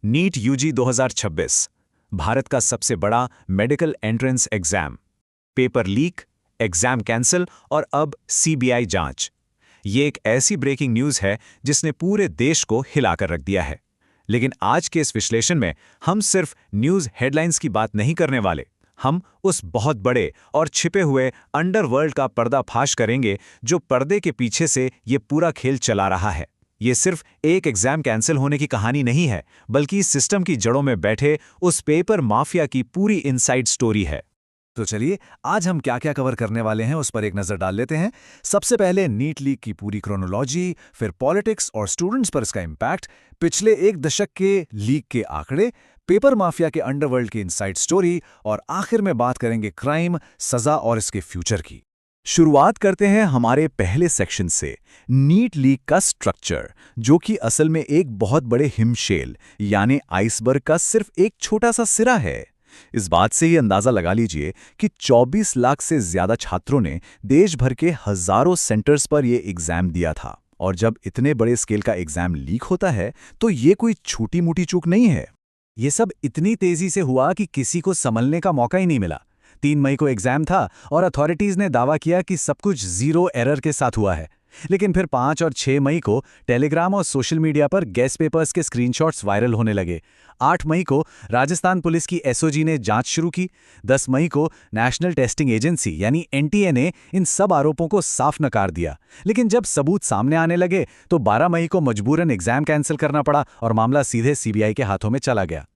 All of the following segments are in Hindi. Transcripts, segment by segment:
नीट यूजी 2026 भारत का सबसे बड़ा medical entrance exam. Paper leak, exam cancel और अब सीबीआई जांच। ये एक ऐसी ब्रेकिंग न्यूज़ है जिसने पूरे देश को हिलाकर रख दिया है। लेकिन आज के इस विश्लेषण में हम सिर्फ न्यूज़ हेडलाइंस की बात नहीं करने वाले। हम उस बहुत बड़े और छिपे हुए अंडरवर्ल्ड का पर्दाफाश करेंगे जो पर्दे के पीछे से ये पूरा खेल चला रहा है। ये सिर्फ एक एग्जाम कैंसिल होने की कहानी नहीं है, बल्कि इस सिस्टम की जड़ों में बैठे उस पेपर माफिया की पूरी इनसाइड स्टोरी है। तो चलिए आज हम क्या क्या कवर करने वाले हैं उस पर एक नजर डाल लेते हैं। सबसे पहले नीट लीक की पूरी क्रोनोलॉजी, फिर पॉलिटिक्स और स्टूडेंट्स पर इसका इम्पैक्ट, पिछले एक दशक के लीक के आंकड़े, पेपर माफिया के अंडरवर्ल्ड की इनसाइड स्टोरी और आखिर में बात करेंगे क्राइम, सजा और इसके फ्यूचर की। शुरुआत करते हैं हमारे पहले सेक्शन से, नीट लीक का स्ट्रक्चर, जो कि असल में एक बहुत बड़े हिमशैल यानी आइसबर्ग का सिर्फ एक छोटा सा सिरा है। इस बात से ही अंदाजा लगा लीजिए कि 24 लाख से ज्यादा छात्रों ने देश भर के हजारों सेंटर्स पर यह एग्जाम दिया था। और जब इतने बड़े स्केल का एग्जाम लीक होता है तो ये कोई छोटी मोटी चूक नहीं है। ये सब इतनी तेजी से हुआ कि किसी को संभलने का मौका ही नहीं मिला। 3 मई को एग्जाम था और अथॉरिटीज ने दावा किया कि सब कुछ जीरो एरर के साथ हुआ है। लेकिन फिर 5 और 6 मई को टेलीग्राम और सोशल मीडिया पर गेस्ट पेपर्स के स्क्रीनशॉट्स वायरल होने लगे। 8 मई को राजस्थान पुलिस की एसओजी ने जांच शुरू की। 10 मई को नेशनल टेस्टिंग एजेंसी यानी एनटीए ने इन सब आरोपों को साफ नकार दिया। लेकिन जब सबूत सामने आने लगे तो 12 मई को मजबूरन एग्जाम कैंसिल करना पड़ा और मामला सीधे सीबीआई के हाथों में चला गया।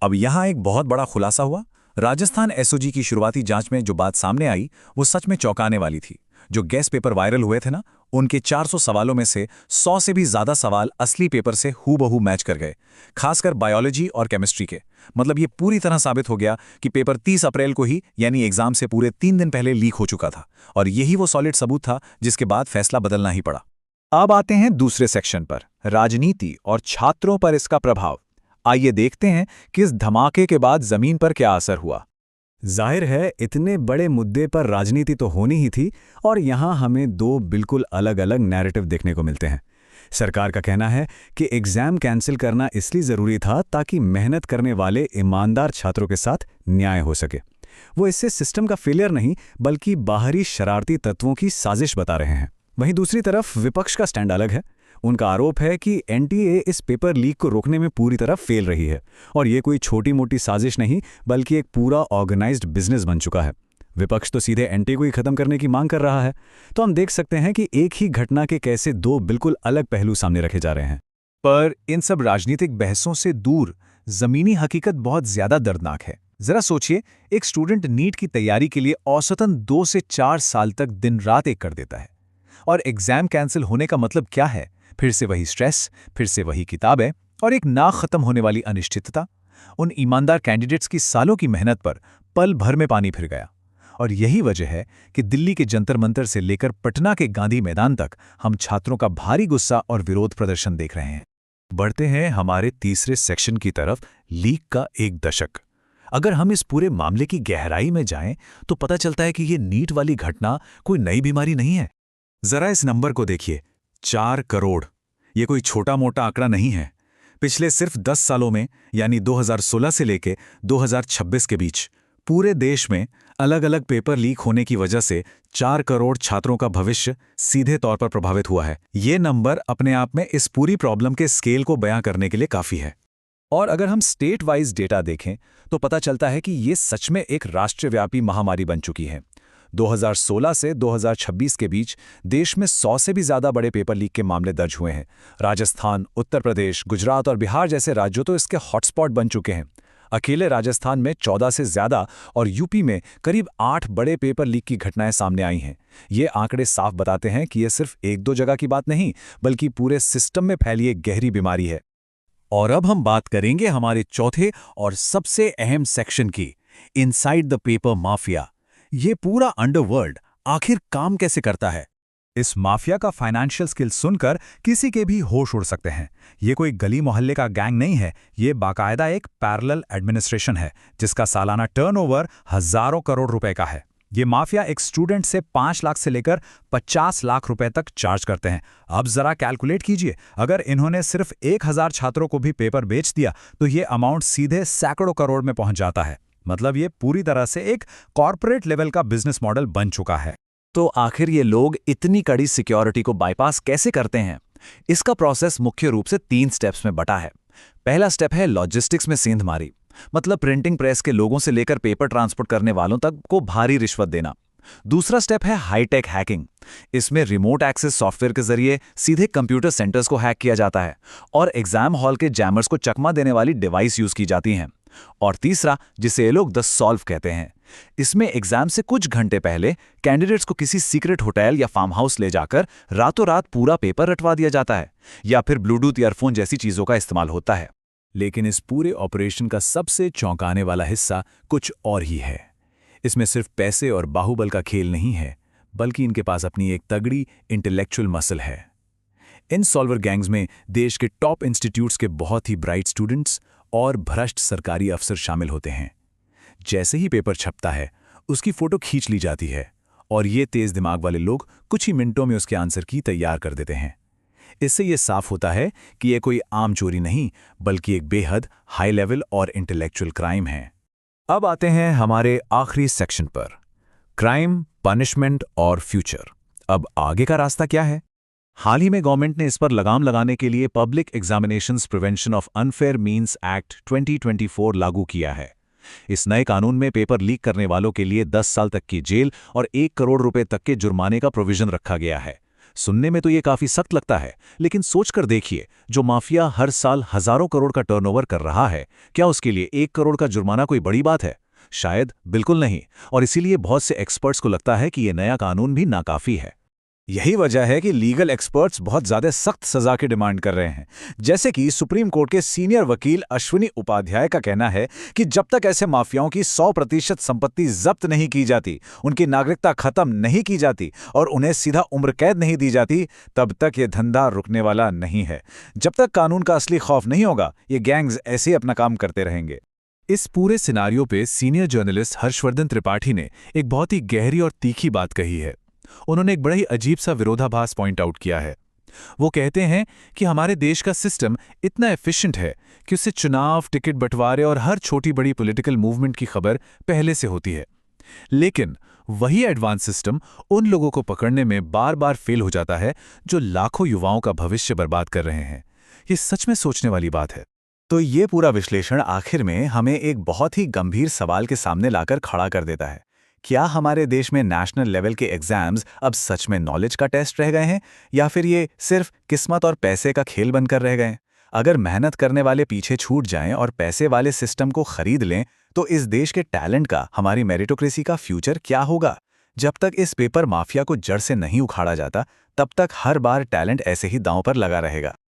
अब यहाँ एक बहुत बड़ा खुलासा हुआ। राजस्थान एसओजी की शुरुआती जांच में जो बात सामने आई वो सच में चौंकाने वाली थी। जो गेस्ट पेपर वायरल हुए थे ना, उनके 400 सवालों में से 100 से भी ज्यादा सवाल असली पेपर से हूबहू मैच कर गए, खासकर बायोलॉजी और केमिस्ट्री के। मतलब ये पूरी तरह साबित हो गया कि पेपर 30 अप्रैल को ही यानी एग्जाम से पूरे 3 दिन पहले लीक हो चुका था। और यही वो सॉलिड सबूत था जिसके बाद फैसला बदलना ही पड़ा। अब आते हैं दूसरे सेक्शन पर, राजनीति और छात्रों पर इसका प्रभाव। आइए देखते हैं कि इस धमाके के बाद जमीन पर क्या असर हुआ। जाहिर है इतने बड़े मुद्दे पर राजनीति तो होनी ही थी और यहाँ हमें 2 बिल्कुल अलग अलग नैरेटिव देखने को मिलते हैं। सरकार का कहना है कि एग्जाम कैंसिल करना इसलिए ज़रूरी था ताकि मेहनत करने वाले ईमानदार छात्रों के साथ न्याय हो सके। वो इससे सिस्टम का फेलियर नहीं बल्कि बाहरी शरारती तत्वों की साजिश बता रहे हैं। वहीं दूसरी तरफ विपक्ष का स्टैंड अलग है। उनका आरोप है कि एनटीए इस पेपर लीक को रोकने में पूरी तरह फेल रही है और ये कोई छोटी मोटी साजिश नहीं बल्कि एक पूरा ऑर्गेनाइज्ड बिजनेस बन चुका है। विपक्ष तो सीधे एनटीए को ही खत्म करने की मांग कर रहा है। तो हम देख सकते हैं कि एक ही घटना के कैसे 2 बिल्कुल अलग पहलू सामने रखे जा रहे हैं। पर इन सब राजनीतिक बहसों से दूर जमीनी हकीकत बहुत ज्यादा दर्दनाक है। जरा सोचिए, एक स्टूडेंट नीट की तैयारी के लिए औसतन 2 से 4 साल तक दिन रात एक कर देता है। और एग्जाम कैंसिल होने का मतलब क्या है? फिर से वही स्ट्रेस, फिर से वही किताबें और एक ना खत्म होने वाली अनिश्चितता। उन ईमानदार कैंडिडेट्स की सालों की मेहनत पर पल भर में पानी फिर गया। और यही वजह है कि दिल्ली के जंतर मंतर से लेकर पटना के गांधी मैदान तक हम छात्रों का भारी गुस्सा और विरोध प्रदर्शन देख रहे हैं। बढ़ते हैं हमारे तीसरे सेक्शन की तरफ, लीक का एक दशक। अगर हम इस पूरे मामले की गहराई में जाएं तो पता चलता है कि ये नीट वाली घटना कोई नई बीमारी नहीं है। जरा इस नंबर को देखिए, 4 करोड़। ये कोई छोटा मोटा आंकड़ा नहीं है। पिछले सिर्फ 10 सालों में यानी 2016 से लेके 2026 के बीच पूरे देश में अलग अलग पेपर लीक होने की वजह से 4 करोड़ छात्रों का भविष्य सीधे तौर पर प्रभावित हुआ है। ये नंबर अपने आप में इस पूरी प्रॉब्लम के स्केल को बयां करने के लिए काफी है। और अगर हम स्टेट वाइज डेटा देखें तो पता चलता है कि ये सच में एक राष्ट्रव्यापी महामारी बन चुकी है। 2016 से 2026 के बीच देश में 100 से भी ज्यादा बड़े पेपर लीक के मामले दर्ज हुए हैं। राजस्थान, उत्तर प्रदेश, गुजरात और बिहार जैसे राज्यों तो इसके हॉटस्पॉट बन चुके हैं। अकेले राजस्थान में 14 से ज्यादा और यूपी में करीब 8 बड़े पेपर लीक की घटनाएं सामने आई हैं। ये आंकड़े साफ बताते हैं कि यह सिर्फ 1-2 जगह की बात नहीं बल्कि पूरे सिस्टम में फैली एक गहरी बीमारी है। और अब हम बात करेंगे हमारे चौथे और सबसे अहम सेक्शन की, इनसाइड द पेपर माफिया। ये पूरा अंडरवर्ल्ड आखिर काम कैसे करता है? इस माफिया का फाइनेंशियल स्किल सुनकर किसी के भी होश उड़ सकते हैं। ये कोई गली मोहल्ले का गैंग नहीं है, ये बाकायदा एक पैरेलल एडमिनिस्ट्रेशन है जिसका सालाना टर्नओवर हजारों करोड़ रुपए का है। ये माफिया एक स्टूडेंट से 5 लाख से लेकर 50 लाख रुपए तक चार्ज करते हैं। अब जरा कैलकुलेट कीजिए, अगर इन्होंने सिर्फ 1000 छात्रों को भी पेपर बेच दिया तो ये अमाउंट सीधे सैकड़ों करोड़ में पहुंच जाता है। मतलब ये पूरी तरह से एक कॉर्पोरेट लेवल का बिजनेस मॉडल बन चुका है। तो आखिर ये लोग इतनी कड़ी सिक्योरिटी को बाईपास कैसे करते हैं? इसका प्रोसेस मुख्य रूप से 3 स्टेप्स में बटा है। पहला स्टेप है लॉजिस्टिक्स में सेंधमारी, मतलब प्रिंटिंग प्रेस के लोगों से लेकर पेपर ट्रांसपोर्ट करने वालों तक को भारी रिश्वत देना। दूसरा स्टेप है हाईटेक हैकिंग। इसमें रिमोट एक्सेस सॉफ्टवेयर के जरिए सीधे कंप्यूटर सेंटर्स को हैक किया जाता है और एग्जाम हॉल के जैमर्स को चकमा देने वाली डिवाइस यूज की जाती हैं। और तीसरा, जिसे ये लोग द सॉल्व कहते हैं, इसमें एग्जाम से कुछ घंटे पहले कैंडिडेट्स को किसी सीक्रेट होटल या फार्म हाउस ले जाकर रातों रात पूरा पेपर रटवा दिया जाता है, या फिर ब्लूटूथ ईयरफोन जैसी चीजों का इस्तेमाल होता है। लेकिन इस पूरे ऑपरेशन का सबसे चौंकाने वाला हिस्सा कुछ और ही है। इसमें सिर्फ पैसे और बाहुबल का खेल नहीं है, बल्कि इनके पास अपनी एक तगड़ी इंटेलेक्चुअल मसल है। इन सॉल्वर गैंग्स में देश के टॉप इंस्टीट्यूट्स के बहुत ही ब्राइट स्टूडेंट्स और भ्रष्ट सरकारी अफसर शामिल होते हैं। जैसे ही पेपर छपता है, उसकी फोटो खींच ली जाती है और ये तेज दिमाग वाले लोग कुछ ही मिनटों में उसके आंसर की तैयार कर देते हैं। इससे ये साफ होता है कि यह कोई आम चोरी नहीं, बल्कि एक बेहद हाई लेवल और इंटेलेक्चुअल क्राइम है। अब आते हैं हमारे आखिरी सेक्शन पर, क्राइम, पनिशमेंट और फ्यूचर। अब आगे का रास्ता क्या है? हाल ही में गवर्नमेंट ने इस पर लगाम लगाने के लिए public examinations prevention of unfair means act 2024 लागू किया है। इस नए कानून में पेपर लीक करने वालों के लिए 10 साल तक की जेल और 1 करोड़ रुपए तक के जुर्माने का प्रोविजन रखा गया है। सुनने में तो ये काफी सख्त लगता है, लेकिन सोचकर देखिए, जो माफिया हर साल हजारों करोड़ का टर्नओवर कर रहा है, क्या उसके लिए 1 करोड़ का जुर्माना कोई बड़ी बात है? शायद बिल्कुल नहीं। और इसीलिए बहुत से एक्सपर्ट्स को लगता है कि ये नया कानून भी नाकाफी है। यही वजह है कि लीगल एक्सपर्ट्स बहुत ज्यादा सख्त सजा की डिमांड कर रहे हैं। जैसे कि सुप्रीम कोर्ट के सीनियर वकील अश्विनी उपाध्याय का कहना है कि जब तक ऐसे माफियाओं की 100% संपत्ति जब्त नहीं की जाती, उनकी नागरिकता खत्म नहीं की जाती और उन्हें सीधा उम्र कैद नहीं दी जाती, तब तक ये धंधा रुकने वाला नहीं है। जब तक कानून का असली खौफ नहीं होगा, ये गैंग्स ऐसे ही अपना काम करते रहेंगे। इस पूरे सिनारियो पे सीनियर जर्नलिस्ट हर्षवर्धन त्रिपाठी ने एक बहुत ही गहरी और तीखी बात कही है। उन्होंने एक बड़ा ही अजीब सा विरोधाभास पॉइंट आउट किया है। वो कहते हैं कि हमारे देश का सिस्टम इतना एफिशिएंट है कि उससे चुनाव, टिकट बंटवारे और हर छोटी बड़ी पॉलिटिकल मूवमेंट की खबर पहले से होती है। लेकिन वही एडवांस सिस्टम उन लोगों को पकड़ने में बार बार फेल हो जाता है जो लाखों युवाओं का भविष्य बर्बाद कर रहे हैं। ये सच में सोचने वाली बात है। तो ये पूरा विश्लेषण आखिर में हमें एक बहुत ही गंभीर सवाल के सामने लाकर खड़ा कर देता है। क्या हमारे देश में नेशनल लेवल के एग्जाम्स अब सच में नॉलेज का टेस्ट रह गए हैं, या फिर ये सिर्फ किस्मत और पैसे का खेल बनकर रह गए? अगर मेहनत करने वाले पीछे छूट जाएं और पैसे वाले सिस्टम को खरीद लें, तो इस देश के टैलेंट का, हमारी मेरिटोक्रेसी का फ्यूचर क्या होगा? जब तक इस पेपर माफिया को जड़ से नहीं उखाड़ा जाता, तब तक हर बार टैलेंट ऐसे ही दांव पर लगा रहेगा।